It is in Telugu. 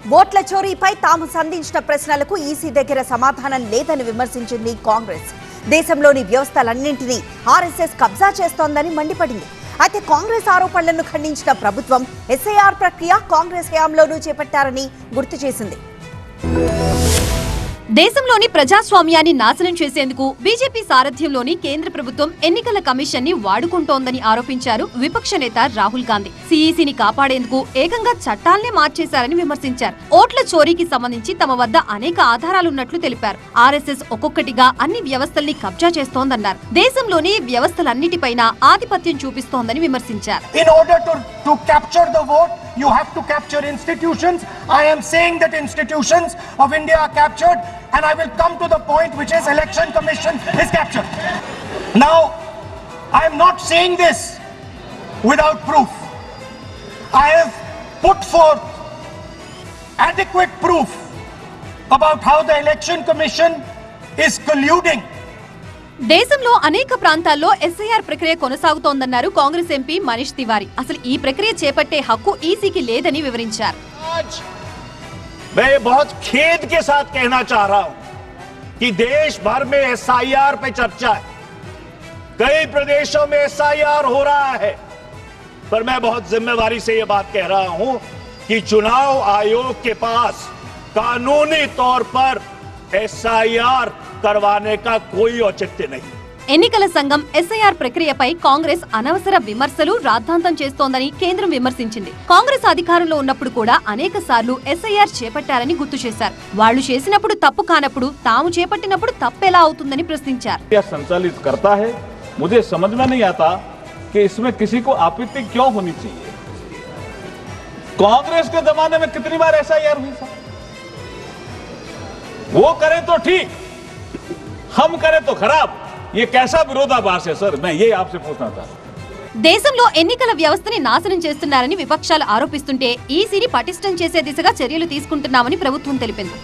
ఓట్ల చోరీపై తాము సంధించిన ప్రశ్నలకు ఈసీ దగ్గర సమాధానం లేదని విమర్శించింది కాంగ్రెస్. దేశంలోని వ్యవస్థలన్నింటినీ ఆర్ఎస్ఎస్ కబ్జా చేస్తోందని మండిపడింది. అయితే కాంగ్రెస్ ఆరోపణలను ఖండించిన ప్రభుత్వం ఎస్ఐఆర్ ప్రక్రియ కాంగ్రెస్ హయాంలోనూ చేపట్టారని గుర్తు చేసింది. దేశంలోని ప్రజాస్వామ్యాన్ని నాశనం చేసేందుకు బీజేపీ సారథ్యంలోని కేంద్ర ప్రభుత్వం ఎన్నికల కమిషన్ ని వాడుకుంటోందని ఆరోపించారు విపక్ష నేత రాహుల్ గాంధీ. సీఈసీని కాపాడేందుకు ఏకంగా చట్టాలనే మార్చేశారని విమర్శించారు. ఓట్ల చోరీకి సంబంధించి తమ వద్ద అనేక ఆధారాలున్నట్లు తెలిపారు. ఆర్ఎస్ఎస్ ఒక్కొక్కటిగా అన్ని వ్యవస్థల్ని కబ్జా చేస్తోందన్నారు. దేశంలోని వ్యవస్థలన్నిటిపైన ఆధిపత్యం చూపిస్తోందని విమర్శించారు. You have to capture institutions. I am saying that institutions of India are captured, and I will come to the point, which is Election Commission is captured. Now, I am not saying this without proof. I have put forth adequate proof about how the Election Commission is colluding. దేశంలో అనేక ప్రాంతాల్లో ఎస్ఐఆర్ ప్రక్రియ కొనసాగుతోందన్నారు కాంగ్రెస్ ఎంపీ మనీష్ తివారీ. అసలు ఈ ప్రక్రియ చేపట్టే హక్కు ఈసీకి లేదని వివరించారు. मैं बहुत खेद के साथ कहना चाह रहा हूं कि देश भर में एसआईआर पे चर्चा है, कई प्रदेशों में एसआईआर हो रहा है, पर मैं बहुत जिम्मेवारी से ये बात कह रहा हूं कि चुनाव आयोग के पास कानूनी तौर पर एसआईआर करवाने का कोई औचित्य नहीं. ఎన్నికల సంఘం ఎస్ఐఆర్ ప్రక్రియపై కాంగ్రెస్ అనవసర విమర్శలు రాద్ధాంతం చేస్తోందని కేంద్రం విమర్శించింది. కాంగ్రెస్ అధికారంలో ఉన్నప్పుడు కూడా అనేక సార్లు ఎస్ఐఆర్ చేపట్టారని గుర్తు చేశారు. వాళ్లు చేసినప్పుడు తప్పు కానప్పుడు తాము చేపట్టినప్పుడు తప్పెలా అవుతుందని ప్రశ్నించారు. संचालित करता है, मुझे समझ में नहीं आता कि इसमें किसी को आपत्ति क्यों होनी चाहिए. कांग्रेस के जमाने में कितनी बार एसआईआर हुई था? वो करें तो ठीक, हम करें तो खराब. ये कैसा विरोधाभास है सर? मैं ये आपसे पूछना था. దేశంలో ఎన్నికల వ్యవస్థని నాశనం చేస్తున్నారని విపక్షాలు ఆరోపిస్తుంటే ఈసీని పటిష్టం చేసే దిశగా చర్యలు తీసుకుంటున్నామని ప్రభుత్వం తెలిపింది.